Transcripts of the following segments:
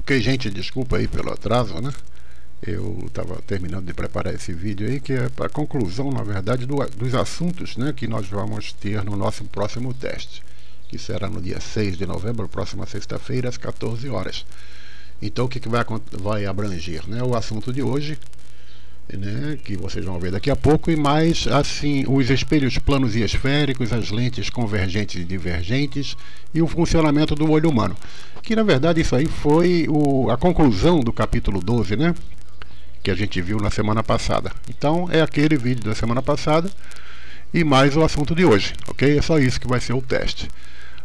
Ok, gente, desculpa aí pelo atraso, né? Eu estava terminando de preparar esse vídeo aí, que é para conclusão, na verdade, dos assuntos, né, que nós vamos ter no nosso próximo teste, que será no dia 6 de novembro, próxima sexta-feira, às 14 horas. Então, o que vai abranger, né? O assunto de hoje, né, que vocês vão ver daqui a pouco, e mais, assim, os espelhos planos e esféricos, as lentes convergentes e divergentes e o funcionamento do olho humano. Que, na verdade, isso aí foi a conclusão do capítulo 12, né? Que a gente viu na semana passada. Então é aquele vídeo da semana passada e mais o assunto de hoje, ok? É só isso que vai ser o teste.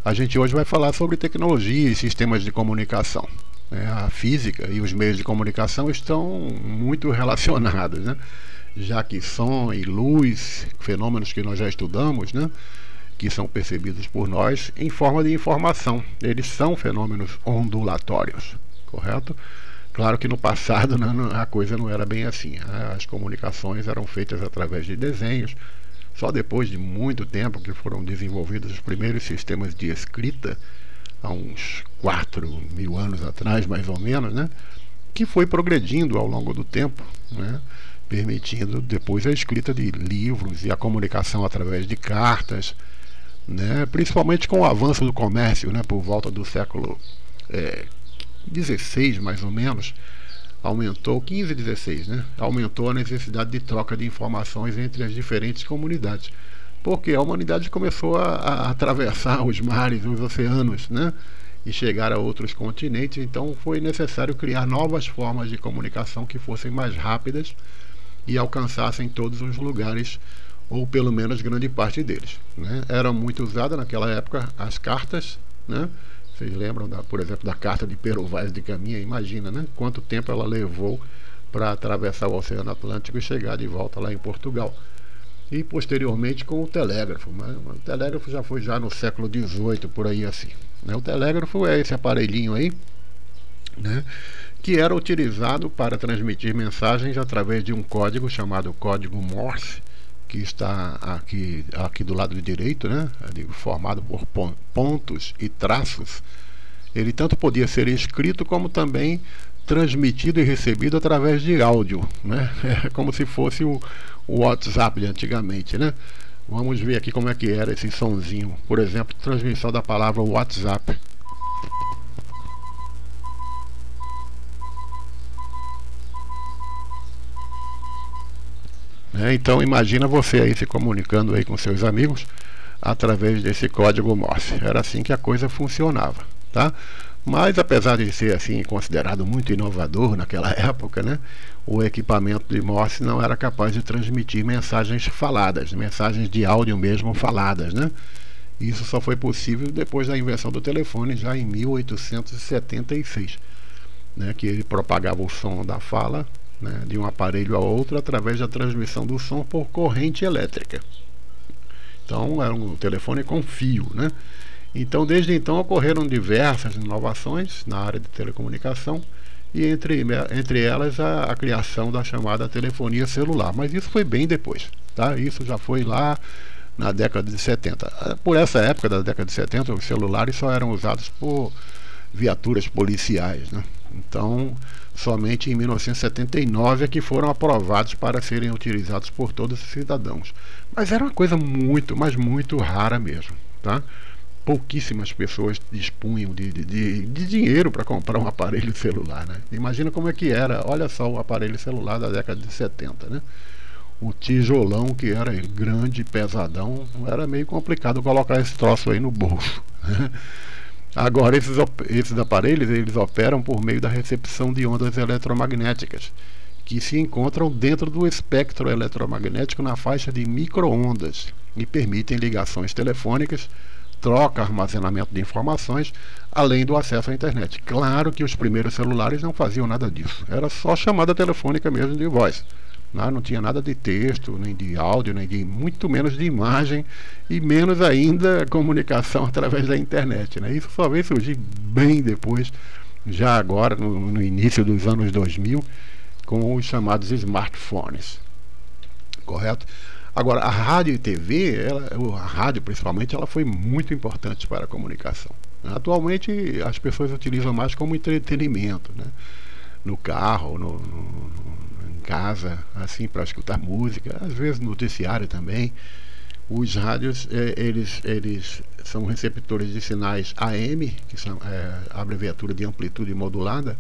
A gente hoje vai falar sobre tecnologia e sistemas de comunicação. A física e os meios de comunicação estão muito relacionados, né? Já que som e luz, fenômenos que nós já estudamos, né, que são percebidos por nós em forma de informação. Eles são fenômenos ondulatórios, correto? Claro que no passado, né, a coisa não era bem assim. As comunicações eram feitas através de desenhos. Só depois de muito tempo que foram desenvolvidos os primeiros sistemas de escrita, há uns 4.000 anos atrás, mais ou menos, né, que foi progredindo ao longo do tempo, né, permitindo depois a escrita de livros e a comunicação através de cartas, né, principalmente com o avanço do comércio, né, por volta do século 16, mais ou menos, aumentou, 15 e 16, né? Aumentou a necessidade de troca de informações entre as diferentes comunidades, porque a humanidade começou a atravessar os mares, os oceanos, né? E chegar a outros continentes. Então foi necessário criar novas formas de comunicação que fossem mais rápidas e alcançassem todos os lugares, ou pelo menos grande parte deles, né? Era muito usada naquela época as cartas, né? Vocês lembram, por exemplo, da carta de Pero Vaz de Caminha? Imagina, né? Quanto tempo ela levou para atravessar o Oceano Atlântico e chegar de volta lá em Portugal. E posteriormente com o telégrafo. Mas o telégrafo já foi no século XVIII, por aí assim, né? O telégrafo é esse aparelhinho aí, né, que era utilizado para transmitir mensagens através de um código chamado código Morse, que está aqui do lado direito, né, formado por pontos e traços. Ele tanto podia ser escrito como também transmitido e recebido através de áudio, né? É como se fosse o WhatsApp de antigamente, né? Vamos ver aqui como é que era esse sonzinho. Por exemplo, transmissão da palavra WhatsApp. Então imagina você aí se comunicando aí com seus amigos através desse código Morse. Era assim que a coisa funcionava, tá? Mas apesar de ser assim considerado muito inovador naquela época, né, o equipamento de Morse não era capaz de transmitir mensagens faladas, mensagens de áudio mesmo faladas, né? Isso só foi possível depois da invenção do telefone, já em 1876, né, que ele propagava o som da fala, né, de um aparelho a outro através da transmissão do som por corrente elétrica. Então era um telefone com fio, né? Então desde então ocorreram diversas inovações na área de telecomunicação e entre elas a criação da chamada telefonia celular. Mas isso foi bem depois, tá? Isso já foi lá na década de 70. Por essa época da década de 70, os celulares só eram usados por viaturas policiais, né? Então somente em 1979 é que foram aprovados para serem utilizados por todos os cidadãos. Mas era uma coisa muito, mas muito rara mesmo, tá? Pouquíssimas pessoas dispunham de dinheiro para comprar um aparelho celular, né? Imagina como é que era, olha só o aparelho celular da década de 70, né? O tijolão, que era grande, pesadão, era meio complicado colocar esse troço aí no bolso. Agora esses aparelhos, eles operam por meio da recepção de ondas eletromagnéticas, que se encontram dentro do espectro eletromagnético na faixa de micro-ondas e permitem ligações telefônicas, troca, armazenamento de informações, além do acesso à internet. Claro que os primeiros celulares não faziam nada disso, era só chamada telefônica mesmo de voz. Não tinha nada de texto, nem de áudio, nem de muito menos de imagem, e menos ainda comunicação através da internet, né? Isso só veio surgir bem depois, já agora no início dos anos 2000, com os chamados smartphones, correto? Agora, a rádio e TV, a rádio principalmente, ela foi muito importante para a comunicação, Atualmente as pessoas utilizam mais como entretenimento, né? No carro, em casa, assim, para escutar música, às vezes noticiário também. Os rádios, eles são receptores de sinais AM, que são a abreviatura de amplitude modulada,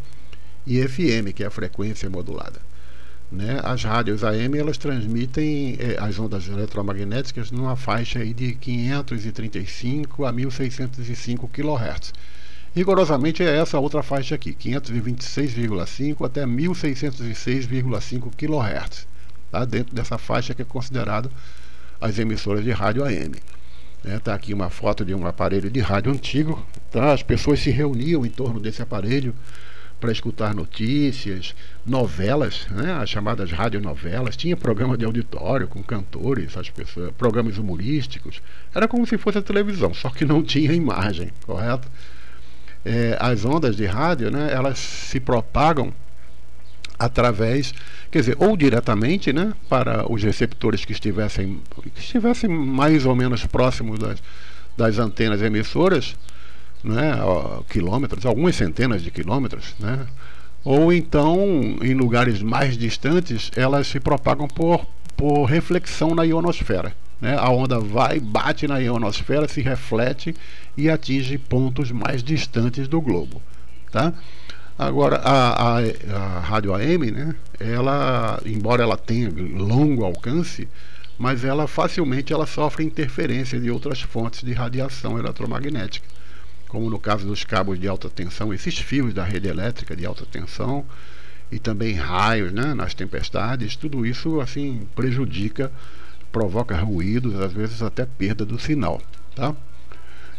e FM, que é a frequência modulada. Né? As rádios AM, elas transmitem as ondas eletromagnéticas numa faixa aí de 535 a 1605 kHz. Rigorosamente é essa outra faixa aqui, 526,5 até 1606,5 kHz. Tá? Dentro dessa faixa que é considerado as emissoras de rádio AM. Está aqui uma foto de um aparelho de rádio antigo. Tá? As pessoas se reuniam em torno desse aparelho para escutar notícias, novelas, né? As chamadas radionovelas. Tinha programa de auditório com cantores, as pessoas, programas humorísticos. Era como se fosse a televisão, só que não tinha imagem, correto? As ondas de rádio, né, elas se propagam através, quer dizer, ou diretamente, né, para os receptores que estivessem mais ou menos próximos das antenas emissoras, né, quilômetros, algumas centenas de quilômetros, né, ou então em lugares mais distantes elas se propagam por reflexão na ionosfera. Né, a onda vai, bate na ionosfera, se reflete e atinge pontos mais distantes do globo. Tá? Agora, a rádio AM, né, embora ela tenha longo alcance, mas facilmente ela sofre interferência de outras fontes de radiação eletromagnética, como no caso dos cabos de alta tensão, esses fios da rede elétrica de alta tensão, e também raios, né, nas tempestades. Tudo isso assim provoca ruídos, às vezes até perda do sinal. Tá?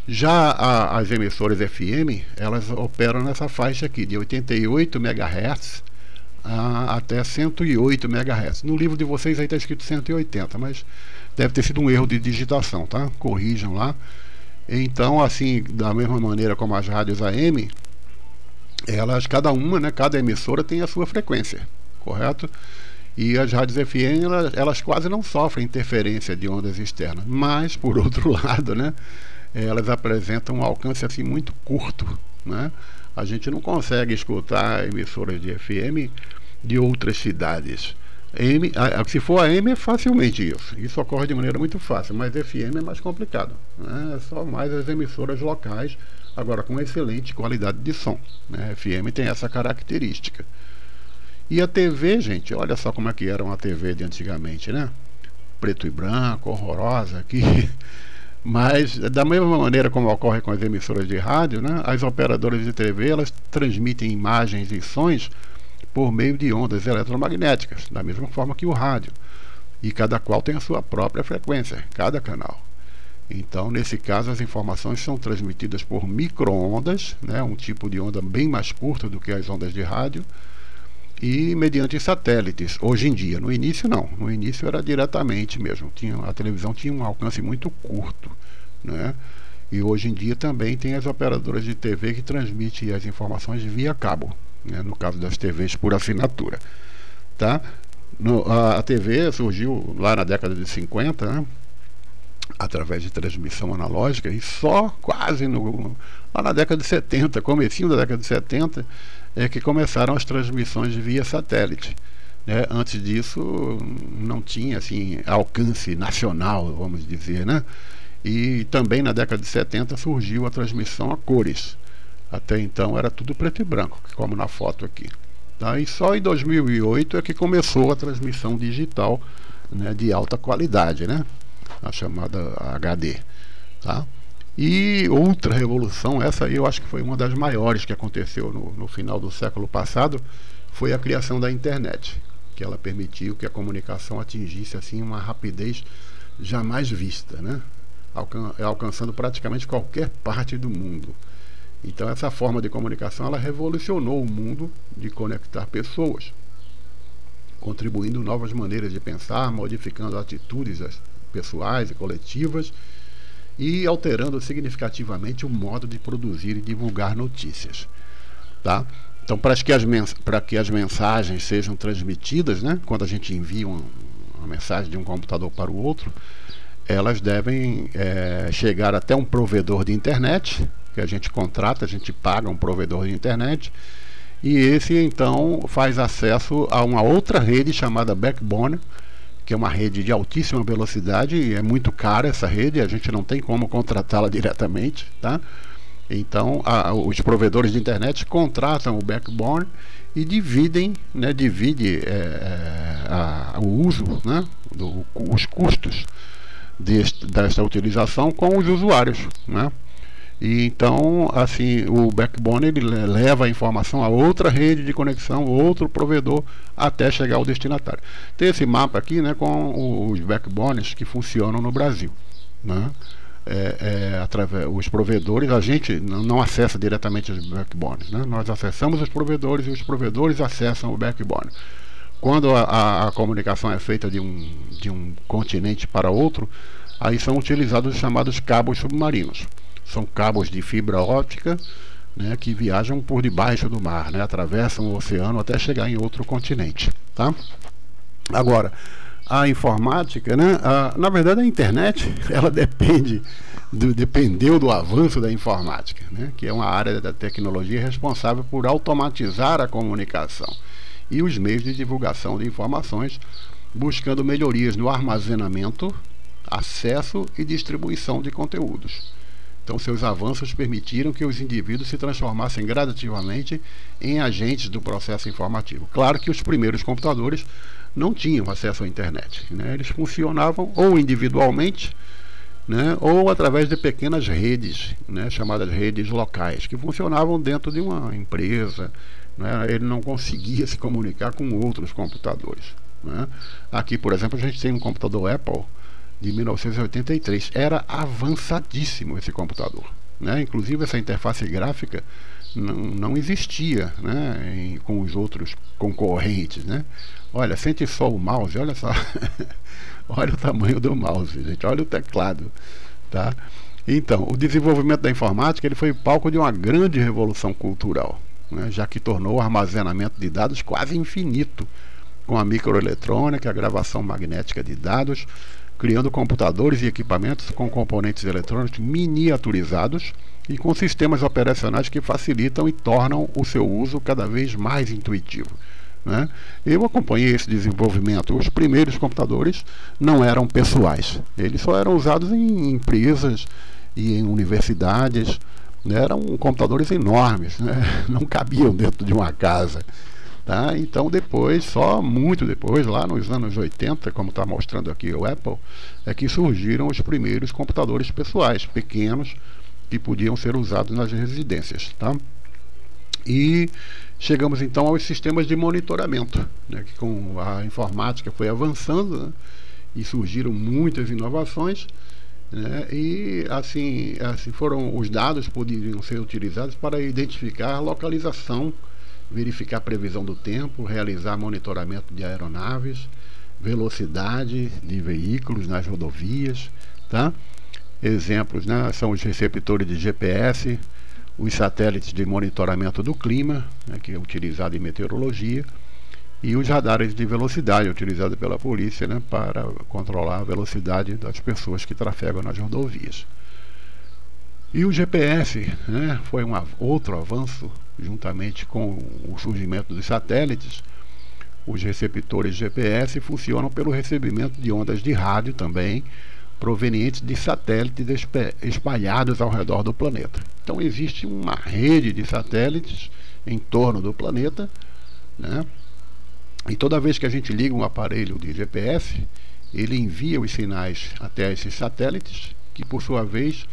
Já as emissoras FM, elas operam nessa faixa aqui, de 88 MHz até 108 MHz. No livro de vocês aí está escrito 180, mas deve ter sido um erro de digitação, tá? Corrijam lá. Então, assim, da mesma maneira como as rádios AM, cada emissora tem a sua frequência, correto? E as rádios FM, elas quase não sofrem interferência de ondas externas, mas, por outro lado, né, elas apresentam um alcance assim, muito curto. Né? A gente não consegue escutar emissoras de FM de outras cidades. Se for AM é facilmente isso ocorre de maneira muito fácil, mas FM é mais complicado, né? É só mais as emissoras locais, agora com excelente qualidade de som, né? FM tem essa característica. E a TV, gente, olha só como é que era uma TV de antigamente, né? Preto e branco, horrorosa aqui. Mas, da mesma maneira como ocorre com as emissoras de rádio, né? As operadoras de TV, elas transmitem imagens e sons por meio de ondas eletromagnéticas, da mesma forma que o rádio. E cada qual tem a sua própria frequência, cada canal. Então, nesse caso, as informações são transmitidas por micro-ondas, né? Um tipo de onda bem mais curta do que as ondas de rádio, e mediante satélites, hoje em dia. No início não, no início era diretamente mesmo, a televisão tinha um alcance muito curto, né? E hoje em dia também tem as operadoras de TV que transmitem as informações via cabo, né? No caso das TVs por assinatura, tá? A TV surgiu lá na década de 50, né? Através de transmissão analógica, e só quase lá na década de 70, comecinho da década de 70, é que começaram as transmissões via satélite. Né? Antes disso não tinha assim alcance nacional, vamos dizer, né? E também na década de 70 surgiu a transmissão a cores. Até então era tudo preto e branco, como na foto aqui. Tá? E só em 2008 é que começou a transmissão digital, né, de alta qualidade, né? A chamada HD. Tá? E outra revolução, essa aí eu acho que foi uma das maiores que aconteceu no final do século passado, foi a criação da internet, que ela permitiu que a comunicação atingisse assim uma rapidez jamais vista, né? Alcançando praticamente qualquer parte do mundo. Então essa forma de comunicação, ela revolucionou o mundo de conectar pessoas, contribuindo novas maneiras de pensar, modificando atitudes pessoais e coletivas, e alterando significativamente o modo de produzir e divulgar notícias. Tá? Então, para que as mensagens sejam transmitidas, né, quando a gente envia uma mensagem de um computador para o outro, elas devem chegar até um provedor de internet, que a gente contrata, a gente paga um provedor de internet, e esse então faz acesso a uma outra rede chamada backbone, que é uma rede de altíssima velocidade, e é muito cara essa rede, a gente não tem como contratá-la diretamente, tá? Então os provedores de internet contratam o backbone e dividem, né, o uso, né, os custos desta utilização com os usuários, né? E então, assim, o backbone ele leva a informação a outra rede de conexão, outro provedor, até chegar ao destinatário. Tem esse mapa aqui, né, com os backbones que funcionam no Brasil, né? Através os provedores, a gente não acessa diretamente os backbones, né? Nós acessamos os provedores e os provedores acessam o backbone. Quando a comunicação é feita de um continente para outro, aí são utilizados os chamados cabos submarinos. São cabos de fibra óptica, né, que viajam por debaixo do mar, né, atravessam o oceano até chegar em outro continente, tá? Agora, a informática, né, na verdade a internet, ela dependeu do avanço da informática, né, que é uma área da tecnologia responsável por automatizar a comunicação e os meios de divulgação de informações, buscando melhorias no armazenamento, acesso e distribuição de conteúdos. Então, seus avanços permitiram que os indivíduos se transformassem gradativamente em agentes do processo informativo. Claro que os primeiros computadores não tinham acesso à internet, né? Eles funcionavam ou individualmente, né, ou através de pequenas redes, né, chamadas redes locais, que funcionavam dentro de uma empresa, né? Ele não conseguia se comunicar com outros computadores, né? Aqui, por exemplo, a gente tem um computador Apple de 1983, era avançadíssimo esse computador, né? Inclusive essa interface gráfica não existia, né, com os outros concorrentes, né? Olha, sente só o mouse, olha só. Olha o tamanho do mouse, gente, olha o teclado, tá? Então, o desenvolvimento da informática ele foi palco de uma grande revolução cultural, né, já que tornou o armazenamento de dados quase infinito, com a microeletrônica, a gravação magnética de dados, criando computadores e equipamentos com componentes eletrônicos miniaturizados e com sistemas operacionais que facilitam e tornam o seu uso cada vez mais intuitivo, né? Eu acompanhei esse desenvolvimento. Os primeiros computadores não eram pessoais, eles só eram usados em empresas e em universidades, né? Eram computadores enormes, né? Não cabiam dentro de uma casa. Tá? Então depois, só muito depois, lá nos anos 80, como está mostrando aqui o Apple, é que surgiram os primeiros computadores pessoais, pequenos, que podiam ser usados nas residências. Tá? E chegamos então aos sistemas de monitoramento, né, que com a informática foi avançando, né, e surgiram muitas inovações, né, e assim foram os dados poderiam ser utilizados para identificar a localização, verificar a previsão do tempo, realizar monitoramento de aeronaves, velocidade de veículos nas rodovias, tá? Exemplos, né, são os receptores de GPS, os satélites de monitoramento do clima, né, que é utilizado em meteorologia, e os radares de velocidade utilizados pela polícia, né, para controlar a velocidade das pessoas que trafegam nas rodovias. E o GPS, né, foi outro avanço, juntamente com o surgimento dos satélites. Os receptores GPS funcionam pelo recebimento de ondas de rádio também, provenientes de satélites espalhados ao redor do planeta. Então existe uma rede de satélites em torno do planeta, né? E toda vez que a gente liga um aparelho de GPS, ele envia os sinais até esses satélites, que por sua vez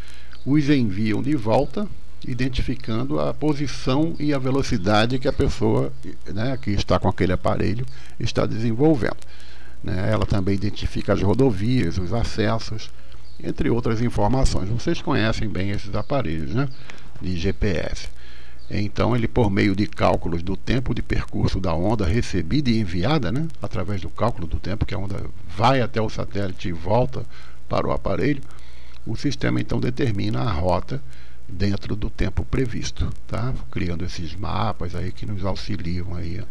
os enviam de volta, identificando a posição e a velocidade que a pessoa, né, que está com aquele aparelho está desenvolvendo, né? Ela também identifica as rodovias, os acessos, entre outras informações. Vocês conhecem bem esses aparelhos, né, de GPS. Então ele, por meio de cálculos do tempo de percurso da onda recebida e enviada, né, através do cálculo do tempo que a onda vai até o satélite e volta para o aparelho, o sistema então determina a rota dentro do tempo previsto, tá? Criando esses mapas aí que nos auxiliam aí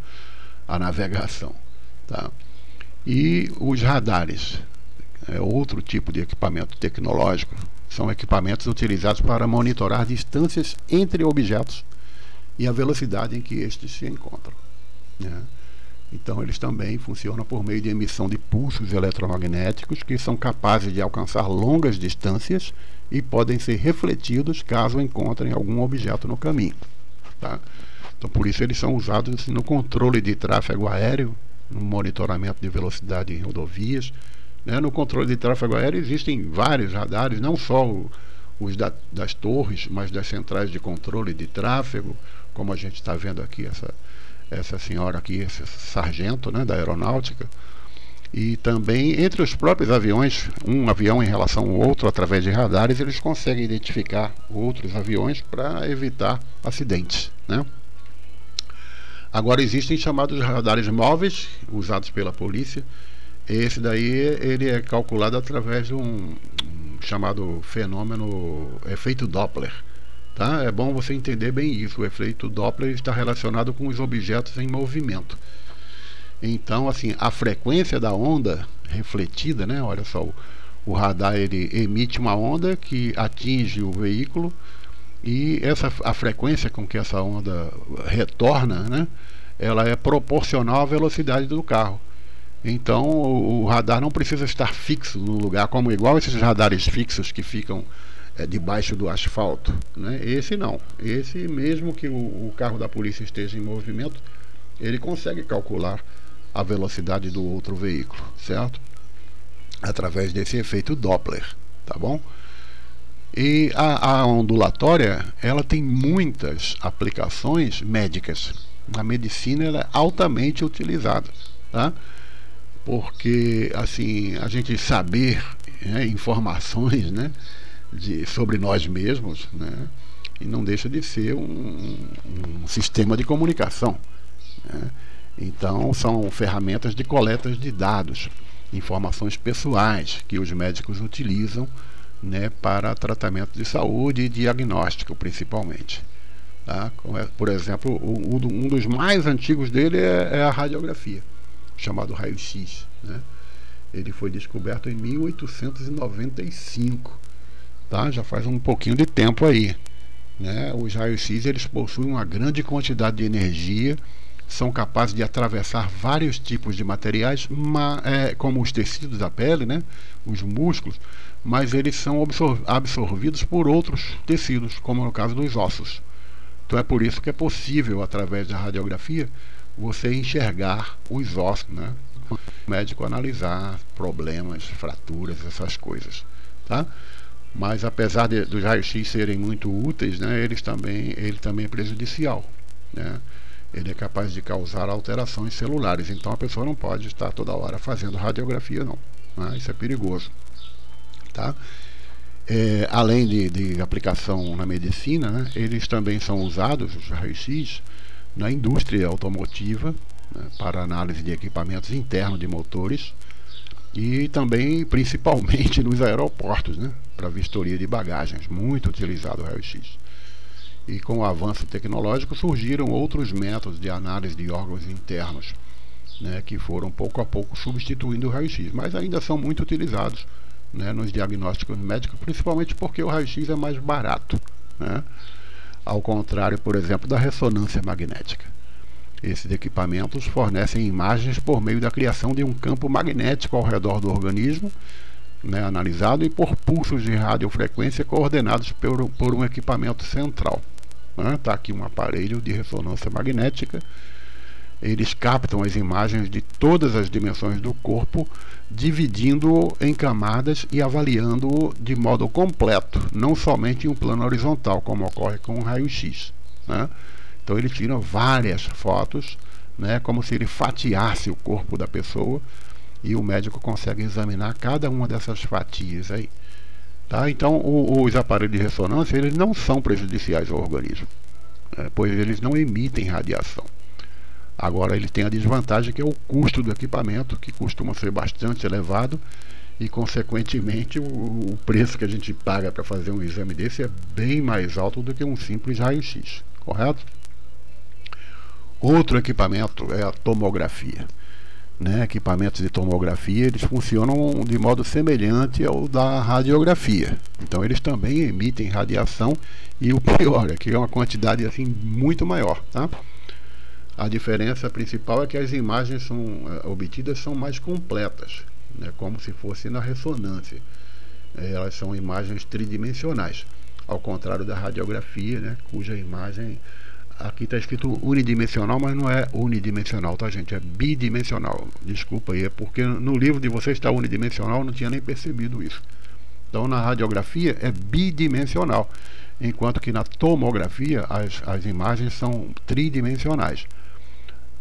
a navegação, tá? E os radares é outro tipo de equipamento tecnológico São equipamentos utilizados para monitorar distâncias entre objetos e a velocidade em que estes se encontram, né? Então eles também funcionam por meio de emissão de pulsos eletromagnéticos que são capazes de alcançar longas distâncias e podem ser refletidos caso encontrem algum objeto no caminho, tá? Então por isso eles são usados assim, no controle de tráfego aéreo, no monitoramento de velocidade em rodovias, né? No controle de tráfego aéreo existem vários radares, não só os das torres, mas das centrais de controle de tráfego, como a gente está vendo aqui essa senhora aqui, esse sargento, né, da aeronáutica. E também entre os próprios aviões, um avião em relação ao outro, através de radares, eles conseguem identificar outros aviões para evitar acidentes, né? Agora existem chamados radares móveis, usados pela polícia. Esse daí ele é calculado através de um chamado fenômeno efeito Doppler. Tá? É bom você entender bem isso. O efeito Doppler está relacionado com os objetos em movimento. Então, assim, a frequência da onda refletida, né? Olha só, o radar ele emite uma onda que atinge o veículo e a frequência com que essa onda retorna, né? Ela é proporcional à velocidade do carro. Então, o radar não precisa estar fixo no lugar, como igual esses radares fixos que ficam debaixo do asfalto, né? Esse não. Esse, mesmo que o carro da polícia esteja em movimento, ele consegue calcular a velocidade do outro veículo, certo? Através desse efeito Doppler, tá bom? E a ondulatória, ela tem muitas aplicações médicas. Na medicina ela é altamente utilizada, tá? Porque, assim, a gente saber, né, informações, né, sobre nós mesmos, né, e não deixa de ser um sistema de comunicação, né? Então são ferramentas de coleta de dados, informações pessoais que os médicos utilizam, né, para tratamento de saúde e diagnóstico principalmente, tá? Por exemplo, um dos mais antigos dele é a radiografia, chamado raio-x, né? Ele foi descoberto em 1895. Tá? Já faz um pouquinho de tempo aí, né? Os raios-x eles possuem uma grande quantidade de energia, são capazes de atravessar vários tipos de materiais, como os tecidos da pele, né? Os músculos, mas eles são absorvidos por outros tecidos, como no caso dos ossos. Então é por isso que é possível, através da radiografia, você enxergar os ossos, né? O médico analisar problemas, fraturas, essas coisas, tá? Mas apesar dos raios-x serem muito úteis, né, ele também é prejudicial, né? Ele é capaz de causar alterações celulares, então a pessoa não pode estar toda hora fazendo radiografia, não, né? Isso é perigoso, tá? Além de aplicação na medicina, né, eles também são usados, os raios-x, na indústria automotiva, né, para análise de equipamentos internos de motores e também, principalmente, nos aeroportos, né, para vistoria de bagagens, muito utilizado o raio-x. E com o avanço tecnológico surgiram outros métodos de análise de órgãos internos, né, que foram pouco a pouco substituindo o raio-x, mas ainda são muito utilizados, né, nos diagnósticos médicos, principalmente porque o raio-x é mais barato, né, ao contrário, por exemplo, da ressonância magnética. Esses equipamentos fornecem imagens por meio da criação de um campo magnético ao redor do organismo, né, analisado, e por pulsos de radiofrequência coordenados por um equipamento central. Está aqui um aparelho de ressonância magnética. Eles captam as imagens de todas as dimensões do corpo, dividindo-o em camadas e avaliando-o de modo completo, não somente em um plano horizontal, como ocorre com o raio-x, né? Então ele tira várias fotos, né, como se ele fatiasse o corpo da pessoa, e o médico consegue examinar cada uma dessas fatias aí, tá? Então os aparelhos de ressonância eles não são prejudiciais ao organismo, pois eles não emitem radiação. Agora ele tem a desvantagem que é o custo do equipamento, que costuma ser bastante elevado, e consequentemente o preço que a gente paga para fazer um exame desse é bem mais alto do que um simples raio-x, correto? Outro equipamento é a tomografia. né, equipamentos de tomografia, eles funcionam de modo semelhante ao da radiografia. Então eles também emitem radiação, e o pior é que é uma quantidade assim muito maior, tá? A diferença principal é que as imagens obtidas são mais completas, né, como se fosse na ressonância. Elas são imagens tridimensionais, ao contrário da radiografia, né, cuja imagem, aqui está escrito unidimensional, mas não é unidimensional, tá, gente? É bidimensional. Desculpa aí, é porque no livro de vocês está unidimensional, eu não tinha nem percebido isso. Então, na radiografia é bidimensional, enquanto que na tomografia as imagens são tridimensionais.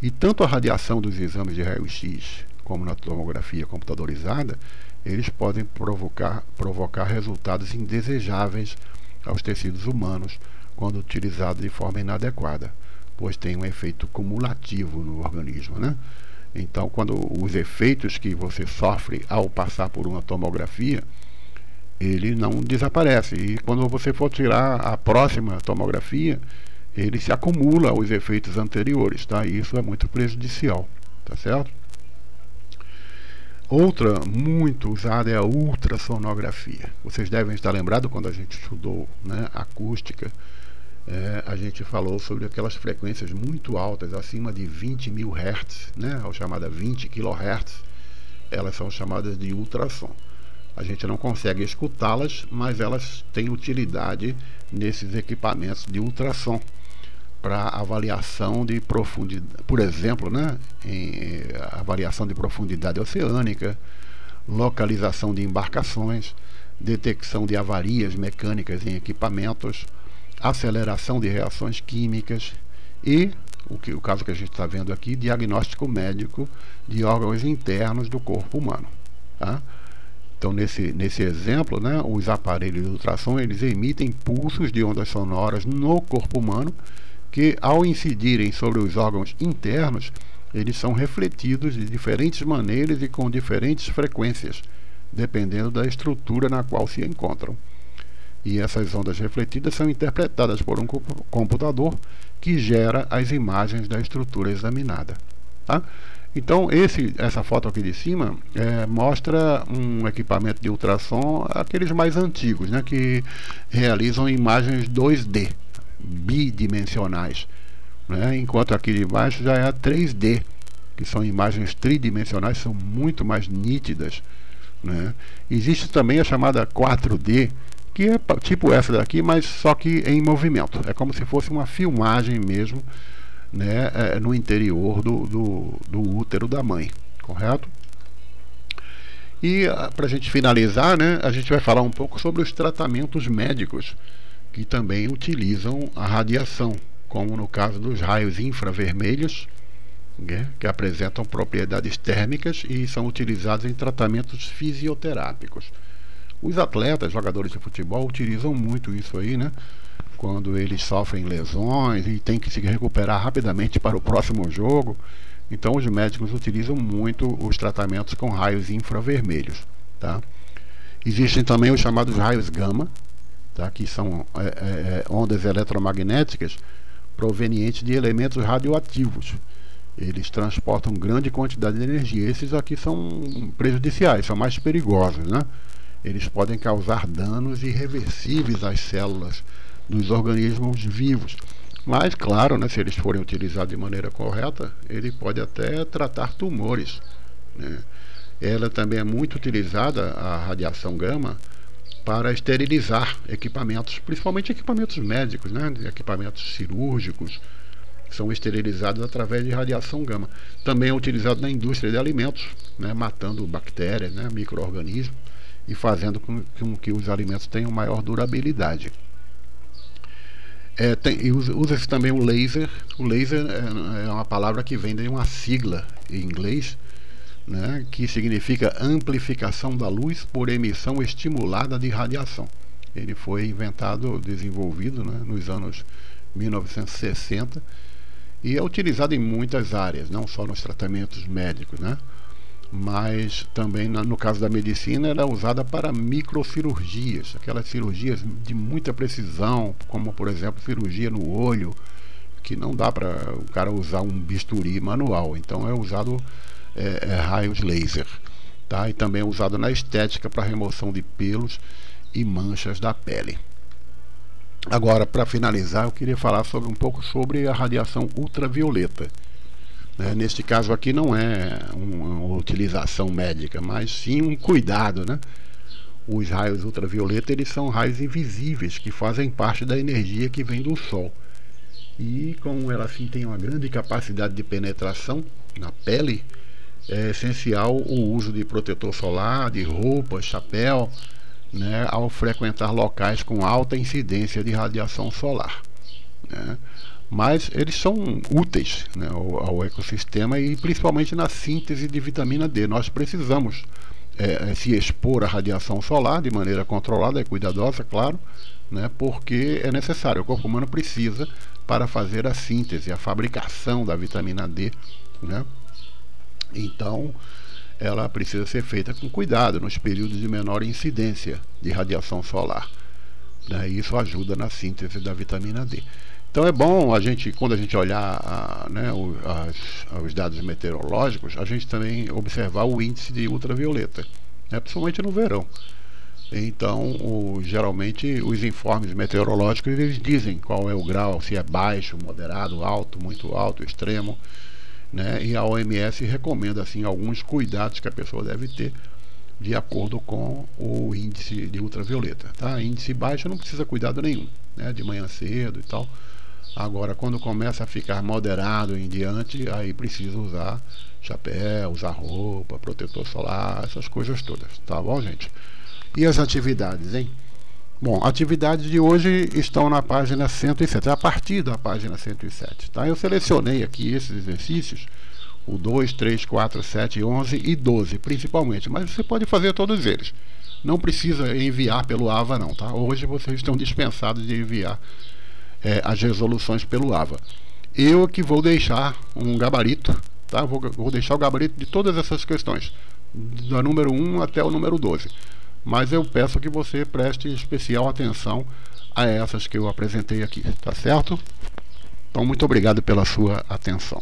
E tanto a radiação dos exames de raio-x como na tomografia computadorizada, eles podem provocar resultados indesejáveis aos tecidos humanos quando utilizado de forma inadequada, pois tem um efeito cumulativo no organismo, né? Então, quando os efeitos que você sofre ao passar por uma tomografia, ele não desaparece, e quando você for tirar a próxima tomografia, ele se acumula aos efeitos anteriores, tá? E isso é muito prejudicial, tá certo? Outra muito usada é a ultrassonografia. Vocês devem estar lembrados quando a gente estudou, né, acústica, a gente falou sobre aquelas frequências muito altas, acima de 20.000 Hz, né, ou chamada 20 kHz, elas são chamadas de ultrassom. A gente não consegue escutá-las, mas elas têm utilidade nesses equipamentos de ultrassom para avaliação de profundidade, por exemplo, né, avaliação de profundidade oceânica, localização de embarcações, detecção de avarias mecânicas em equipamentos, aceleração de reações químicas e, o caso que a gente está vendo aqui, diagnóstico médico de órgãos internos do corpo humano, tá? Então, nesse exemplo, né, os aparelhos de ultrassom, eles emitem pulsos de ondas sonoras no corpo humano, que ao incidirem sobre os órgãos internos, eles são refletidos de diferentes maneiras e com diferentes frequências, dependendo da estrutura na qual se encontram. E essas ondas refletidas são interpretadas por um computador que gera as imagens da estrutura examinada, tá? Então, essa foto aqui de cima mostra um equipamento de ultrassom, aqueles mais antigos, né, que realizam imagens 2D, bidimensionais, né? Enquanto aqui de baixo já é a 3D, que são imagens tridimensionais, são muito mais nítidas, né? Existe também a chamada 4D, que é tipo essa daqui, mas só que em movimento. É como se fosse uma filmagem mesmo, né, no interior do útero da mãe, correto? E para a gente finalizar, né, a gente vai falar um pouco sobre os tratamentos médicos que também utilizam a radiação, como no caso dos raios infravermelhos, né, que apresentam propriedades térmicas e são utilizados em tratamentos fisioterápicos. Os atletas, jogadores de futebol, utilizam muito isso aí, né, quando eles sofrem lesões e têm que se recuperar rapidamente para o próximo jogo. Então os médicos utilizam muito os tratamentos com raios infravermelhos, tá? Existem também os chamados raios gama, tá? Que são ondas eletromagnéticas provenientes de elementos radioativos. Eles transportam grande quantidade de energia. Esses aqui são prejudiciais, são mais perigosos, né? Eles podem causar danos irreversíveis às células dos organismos vivos. Mas, claro, né, se eles forem utilizados de maneira correta, ele pode até tratar tumores, né? Ela também é muito utilizada, a radiação gama, para esterilizar equipamentos, principalmente equipamentos médicos, né, equipamentos cirúrgicos, são esterilizados através de radiação gama. Também é utilizado na indústria de alimentos, né, matando bactérias, né, micro-organismos, e fazendo com que os alimentos tenham maior durabilidade. Usa-se também o laser. O laser é uma palavra que vem de uma sigla em inglês, né, que significa amplificação da luz por emissão estimulada de radiação. Ele foi inventado, desenvolvido, né, nos anos 1960 e é utilizado em muitas áreas, não só nos tratamentos médicos, né, mas também no caso da medicina ela é usada para microcirurgias, aquelas cirurgias de muita precisão, como por exemplo cirurgia no olho, que não dá para o cara usar um bisturi manual, então é usado raios laser, tá? E também é usado na estética para remoção de pelos e manchas da pele. Agora, para finalizar, eu queria falar um pouco sobre a radiação ultravioleta. Neste caso aqui não é uma utilização médica, mas sim um cuidado, né? Os raios ultravioleta, eles são raios invisíveis que fazem parte da energia que vem do Sol. E como ela assim tem uma grande capacidade de penetração na pele, é essencial o uso de protetor solar, de roupa, chapéu, né, ao frequentar locais com alta incidência de radiação solar, né? Mas eles são úteis, né, ao ecossistema e principalmente na síntese de vitamina D. Nós precisamos se expor à radiação solar de maneira controlada e cuidadosa, claro, né, porque é necessário, o corpo humano precisa para fazer a síntese, a fabricação da vitamina D, né? Então, ela precisa ser feita com cuidado nos períodos de menor incidência de radiação solar, né? Isso ajuda na síntese da vitamina D. Então é bom quando a gente olhar né, os dados meteorológicos, a gente também observar o índice de ultravioleta, né, principalmente no verão. Então, geralmente os informes meteorológicos eles dizem qual é o grau, se é baixo, moderado, alto, muito alto, extremo, né? E a OMS recomenda assim alguns cuidados que a pessoa deve ter de acordo com o índice de ultravioleta, tá? Índice baixo não precisa cuidado nenhum, né? De manhã cedo e tal. Agora, quando começa a ficar moderado em diante, aí precisa usar chapéu, usar roupa, protetor solar, essas coisas todas, tá bom, gente? E as atividades, hein? Bom, atividades de hoje estão na página 107, a partir da página 107, tá? Eu selecionei aqui esses exercícios, o 2, 3, 4, 7, 11 e 12, principalmente, mas você pode fazer todos eles. Não precisa enviar pelo AVA não, tá? Hoje vocês estão dispensados de enviar as resoluções pelo AVA. Eu que vou deixar um gabarito, tá? Vou deixar o gabarito de todas essas questões, do número 1 até o número 12. Mas eu peço que você preste especial atenção a essas que eu apresentei aqui, tá certo? Então, muito obrigado pela sua atenção.